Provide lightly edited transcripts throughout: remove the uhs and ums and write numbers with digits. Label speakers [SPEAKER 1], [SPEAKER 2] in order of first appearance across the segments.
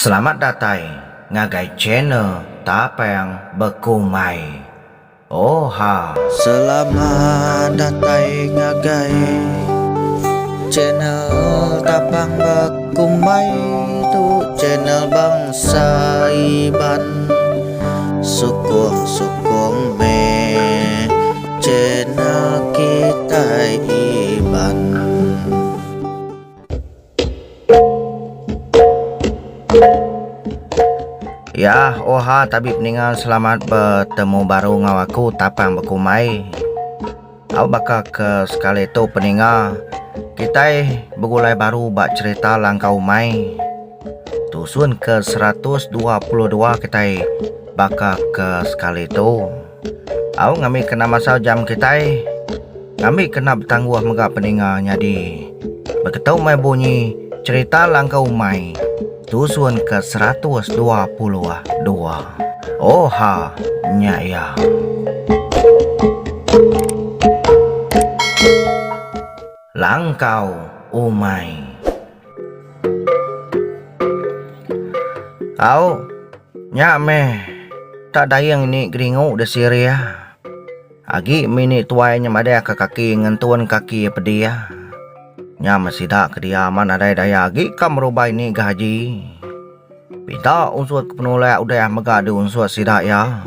[SPEAKER 1] Selamat datang ngagai channel Tapang Bekumai. Oha.
[SPEAKER 2] Selamat datang ngagai channel Tapang Bekumai, tu channel bangsa Iban. Sukung me channel kita Iban.
[SPEAKER 1] Ya, oha tabib ningal selamat bertemu baru ngawaku Tapang Bekumai. Au bakal ke sekali tu peningal kita begulai baru bak cerita langkau mai. Tusun ke 122 kita bakal ke sekali tu. Au ngami kena masa jam kita ngami kena bertangguh mega peningal nyadi. Berketau mai bunyi cerita langkau mai. Tusun ke 122. Oha nyaya. Langkau umai. Au nyame tak dayang ni geringu de siria. Agi mini tuainya madaya ke kaki ngentuan kaki pedia. Nya masih dak kediaman ada daya agi kam robai ni gaji. Pinta unsur kepenulai udah megade unsur sidak ya.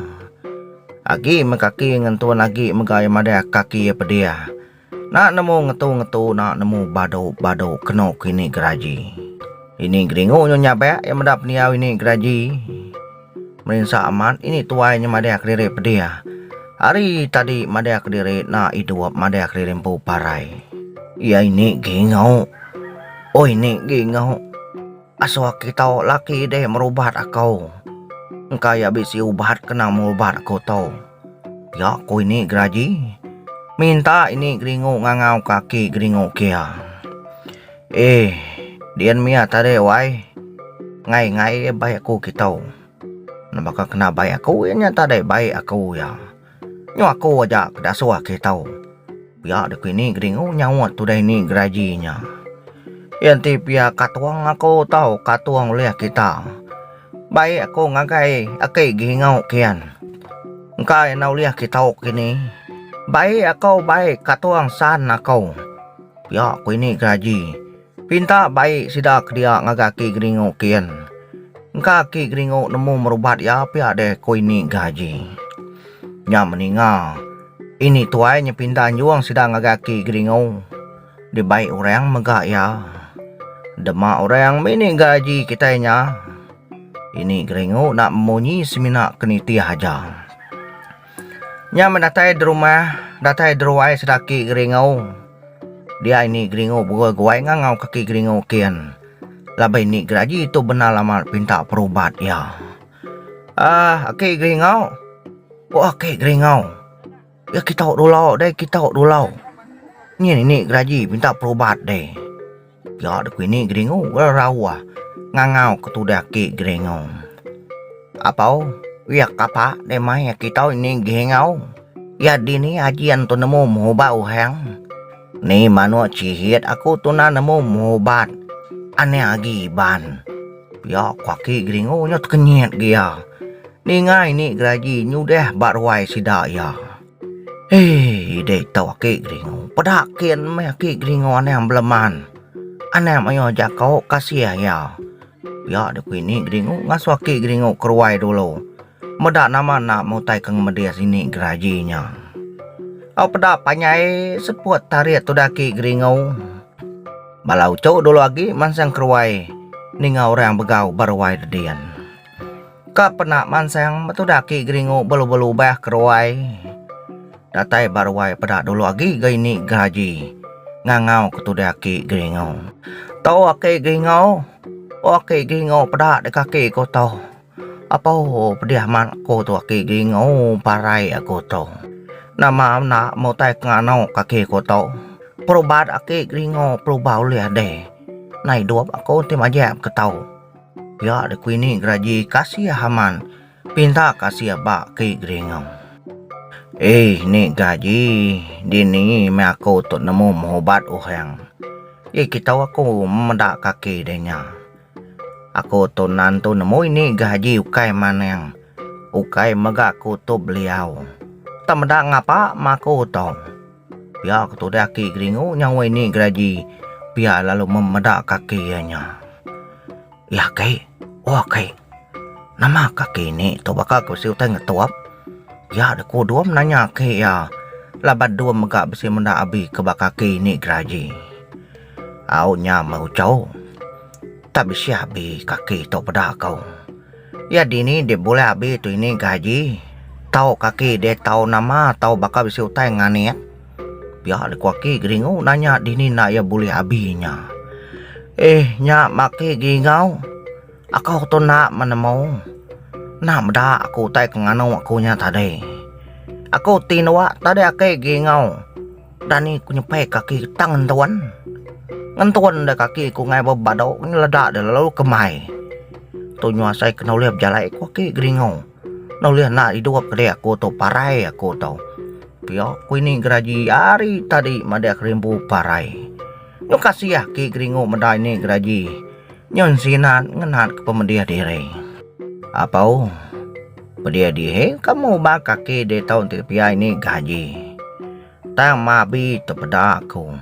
[SPEAKER 1] Agi mekaki ngentuan lagi megai madaya kaki pedia. Nak nemu ngetu nak nemu bado keno kini geraji. Ini geringu nyonya bayak yang mendap niau ini geraji. Merinsa aman ini tuainya madaya kediri pedia. Hari tadi madaya kediri nak iduap madaya kediri empu parai. Ya ini gingau. Oh ini gingau. Aswa kita laki deh merubat aku. Engkau ya bisi ubat kena merubat aku tau. Ya aku ini geraji. Minta ini geringu ngangau kaki geringu kia. Dian mia tadi wai. Ngai baik aku kita. Nabaka kena baik aku ya tadi baik aku ya. Nyo aku aja kedasua kita. Ya dek ini geringu nyawa tu dah ini gerajinya. Yanti pia katuang aku tahu katuang lihat kita. Baik aku ngagai akai gingau kian. Engkai nau lihat kita kini. Baik aku baik katuang san aku. Ya aku ini geraji. Pinta baik sidak dia ngagaki geringu kian. Engkaki geringu nemu merubat ya pia deh ko ini gaji. Nya meninggal. Ini tuainya pindah juang sedang ngagaki geringu. Di baik orang megak ya. Demak orang mini gaji kitanya. Ini geringu nak memunyi semina keniti aja. Nya mendatai di rumah, datai di ruai sedaki geringu. Dia ini geringu buat ngangau kaki geringu kian. Labai ini gaji itu benar lama pinta perubat ya. Aki geringu. Aki geringu. Ya kita dulu deh, kita dulu. Ini gaji minta perubat deh. Ya dek ini geringu rawa ngangau ketudaki geringu. Apa? Ya kapa deh mai kita ini gengau. Ya dini ajian tu nemu mobat uhang. Ni manu cihit aku tu na nemu mobat. Ane agi ban. Ya kaki geringu nyot kenyet dia. Ni ngai ni gaji nyudah barwai sidak ya. Dek tau aki geringu. Pedakin me aki geringu aneh beleman. Aneh mayo jakau kasih ya. Ya dek ini geringu ngasu aki geringu keruai dulu. Medak nama nak mutai keng media sini gerajinya. Au pedak panyai sepuat tarik tu daki geringu. Balau cok dulu lagi mansang keruai. Ningau orang begau barwai dedian. Ka penak mansang betu daki geringu belu-belu bah keruai. Datai barwai pada dulu lagi gini gaji. Ngangau ketudaki geringu. Tau aki geringu. Aki geringu pada de kaki ko tau. Apa pediah man ko tu aki geringu parai aku tau. Nama nak mau tai nganau kaki ko tau. Perubat aki geringu perubau lihat deh. Nai duap aku tim aja ke tau. Ya de kuini gaji kasih haman. Pinta kasih bak ki geringu. Ni gaji dini me aku tu nemu mobat uhang. Kita aku mendak kaki denya. Aku to nanto nemu ini gaji ukai maneng. Ukai maga aku to beliau. Tamada ngapa mako to. Pia aku to daki gringo nyawa ini gaji. Pia lalu memedak kakinya. Ya kai, oh kai. Nama kaki ni to bakal ku siu teng tuap. Ya ada ku duam nanya ke ya. Labat dua maga besi menda abi ke bakaki ni gaji. Au nya mau cau. Tak bisa abi kaki to pada kau. Ya dini dia boleh abi tu ini gaji. Tahu kaki dia tahu nama tahu bakal besi utai ngani ya. Biar ada kaki gringo nanya dini nak ya boleh abinya. Nya maki gingau. Aku to nak mana mau. Nak meda aku tai kenganau aku nya tadi. Aku tinawa tadi aku gingau. Dan ni ku nyampai kaki tangan tuan. Ngantuan dah kaki ku ngai babado ni ledak dah lalu kemai. Tu nyuasai kena liap jalai kaki gringo. Nau lihat nak hidup ke aku tu parai aku tu. Pio ku ini geraji hari tadi madak rimbu parai. Nyo kasih ya ki gringo medai ni geraji. Nyon sinan ngenat ke pemedia diri. Apa pedia diri kamu bak kaki de tahun tipiai ni gaji. Tang mabi tepeda aku.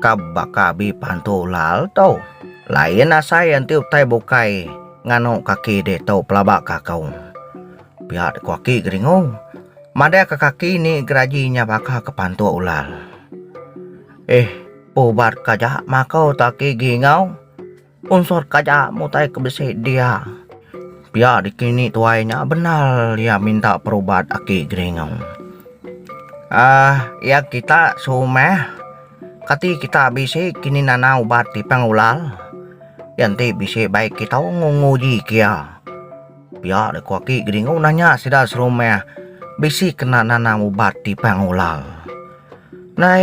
[SPEAKER 1] Kabakabi pantu lal tau. Lain asai yang tiu tai bukai ngano kaki de tau pelabak kakau. Pihak kaki gringo. Mada ke kaki ni gerajinya bakal ke pantu ulal. Pubat kajak makau taki gingau. Unsur kajak mutai kebesi dia. Biar dikini tuainya benar dia minta perubat aki gringau. Ya kita sumeh. Kati kita bisi kini nana ubat di pengulal. Yanti bisi baik kita nguji kia. Biar dikuaki gringau nanya sida serumeh. Bisi kena nana ubat di pengulal. Nah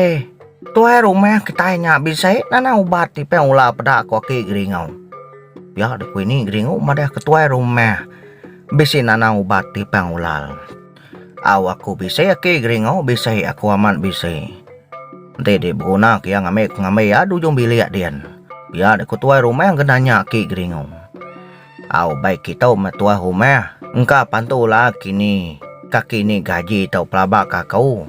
[SPEAKER 1] tuai rumah kita nya bisa nana ubat di pengulal pada kuaki gringau. Biar deku ini gringau madah ketua rumah. Bisi nana ubat di pengulal. Aku bisa ki gringau bisa aku aman bisa. Nanti berguna kia ngamai adu jom bilik dian. Biar ketua rumah yang kenanya ki gringau. Baik kita metua rumah. Engkau pantulah kini kaki ni gaji tau pelabak kakau.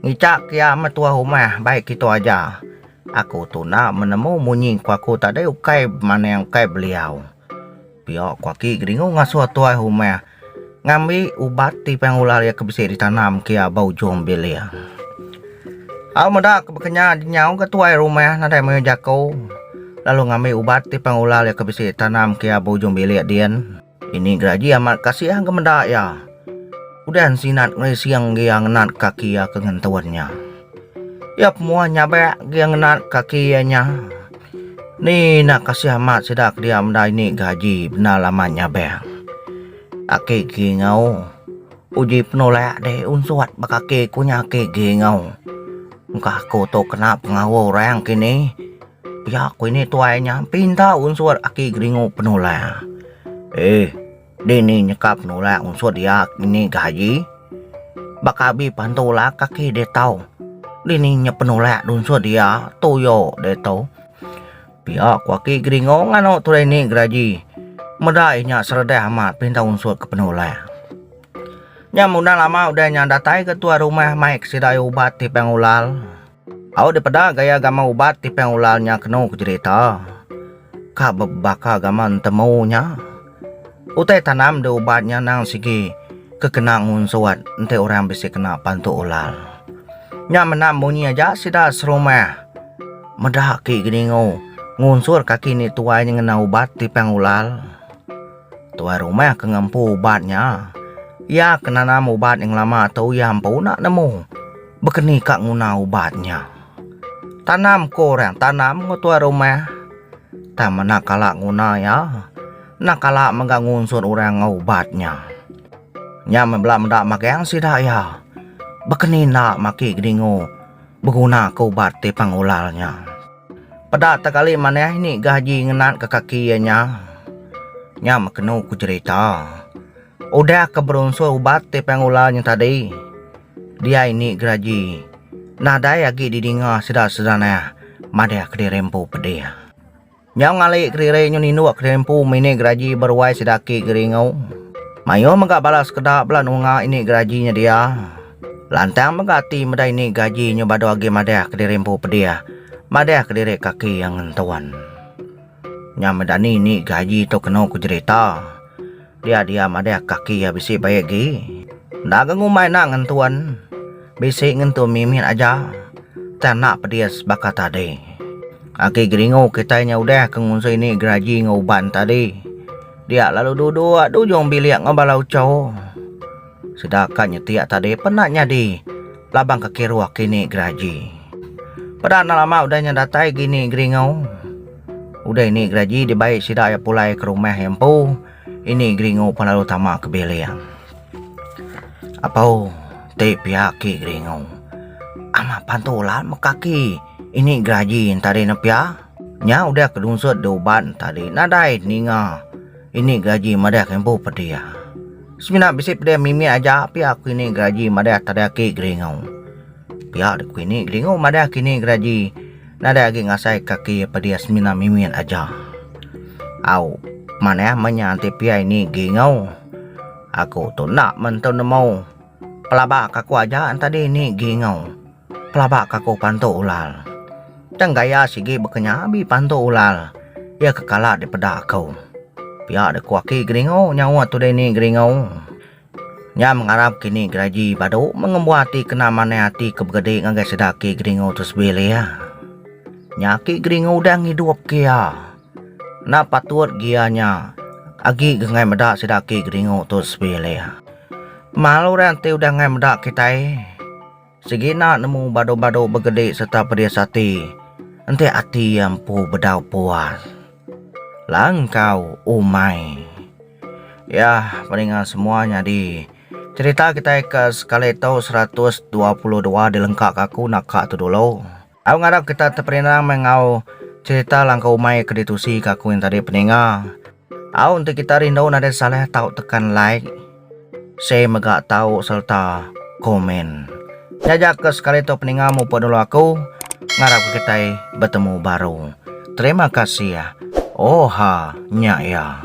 [SPEAKER 1] Ngicak kia metua rumah baik kita aja. Aku tu nak menemu munyi kuaku tadi ukai mana yang ukai beliau. Biar kuaki gringo ngasuh tua rumah. Ngambil ubat di pengular ya kebisi ditanam kia bau jom belia. Meda kebekenya nyau ke tua rumah nanti menjaku. Lalu ngambil ubat di pengular ya kebisi ditanam kia bau jom belia dian. Ini gaji amat kasihan ke meda ya. Udah sinat siang dia ngenat kaki ya kengentuannya. Ya semuanya baik dia ngenat kakinya. Ni nak kasih amat sedak dia menda ini gaji benar lamanya baik. Aki gingau. Uji penolak deh unsuat bakaki kunya aki gingau. Muka aku tu kena pengawu orang kini. Pihak aku ini tuainya pinta unsur aki gringo penolak. Dini nyekap nolak unsur dia ini gaji. Bakabi pantulak kaki dia tahu. Dini nya penolak unsur dia toyo dia tahu. Pihak kaki gringo ngano tu ini gaji. Medainya serdah amat pinta unsur ke penolak. Nya mudah lama udah datai ketua rumah maik sidai ubat di pengulal. Daripada gaya gama ubat di pengulalnya kena cerita. Kak bebaka gaman temunya. Utai tanam de ubatnya nang sigi kekenang unsuat ente orang bisa kena pantu ulal. Nya menam bunyi aja sida serumah. Medah ki geringo ngunsur kaki ni tuai ngena ubat di pengulal. Tuai rumah kengampu ubatnya. Ya kena nam ubat yang lama atau ya ampu nak nemu. Bekeni kak nguna ubatnya. Tanam korang tanam ngutua rumah. Tak mana kalak nguna ya. Nak kalak mengganggu unsur orang ubatnya. Nya membelak mendak makiang sida ya. Bekeni nak maki geringo. Berguna ke ubat di pengulalnya. Pada takali mana ini gaji ngenat ke kakinya. Nya makenu ku cerita. Udah keberunsur ubat di pengulalnya tadi. Dia ini gaji. Nada lagi didinga sedar-sedarnya. Mada ke dirempu pedia. Nyau ngali krire nyo ninu krempu mini graji berwai sedaki geringau. Mayo maga balas kedap belan unga ini grajinya dia. Lantang megati medai ini gaji nyo bado agi madah kedirempu pedia. Madah kedire kaki yang ngentuan. Nyamedani ni gaji to kena ku cerita. Dia madah kaki ya bisi baik gi. Dagang umai nak ngentuan. Bisi ngentu mimin aja. Tanak pedias bakat tadi. Aki geringo kitanya udah kengunso ini gaji ngauban tadi. Dia lalu duduk dujung bilik ngobalau cow. Sedangkan nyetiak tadi pernah nyadi. Labang kaki ruak kini gaji. Pada lama udahnya datai gini geringo. Udah ini gaji dibaik sidak ya pulai ke rumah hempu. Ini geringo pelalu tamak ke biliang. Apa te pihak ki geringo. Ama pantulan mekaki. Ini gaji tadi nepia. Nya udah kedunsut doban tadi nadai ninga. Ini gaji madah hempu pedia. Semina bisi pedia mimi aja pihak ini gaji madah tadi ki geringo. Pihak ini geringo madah kini gaji. Nada lagi ngasai kaki pedia semina mimin aja. Au mana menyanti pihak ini gingau. Aku tu nak mentun mau. Pelabak aku aja tadi ini gingau. Pelabak aku pantu ulal. Dan gaya sigi bekenya abi pantu ulal. Ya kekala di pedak kau. Pihak de kuaki gringau nyawa tu ini gringau. Nya mengharap kini gaji badu mengembuati kena mana hati kebegede ngagai sedaki gringau terus beli ya. Nyaki gringau dah hidup kia. Na patut gianya. Agi gengai medak sedaki gringau terus beli ya. Malu rantai udah ngai medak kita. Segina nemu bado-bado begede serta periasati. Ente hati yang pu bedau puas. Langkau umai. Ya, peningan semuanya di cerita kita ke sekali tahu 122 dilengkap aku nak tu dulu. Aku ngarap kita terperinang mengau cerita langkau umai keditusi kaku yang tadi peningan. Aku untuk kita rindu nada salah tahu tekan like. Saya megak tahu serta komen. Jajak ke sekali tahu peningan mau dulu aku. Ngarap kita bertemu baru. Terima kasih ya. Oha nya ya.